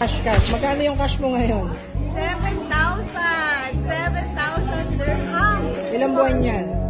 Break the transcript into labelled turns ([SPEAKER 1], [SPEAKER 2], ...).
[SPEAKER 1] Cash. Magkano yung cash mo ngayon?
[SPEAKER 2] 7,000 dirhams.
[SPEAKER 1] Ilang buwan yan?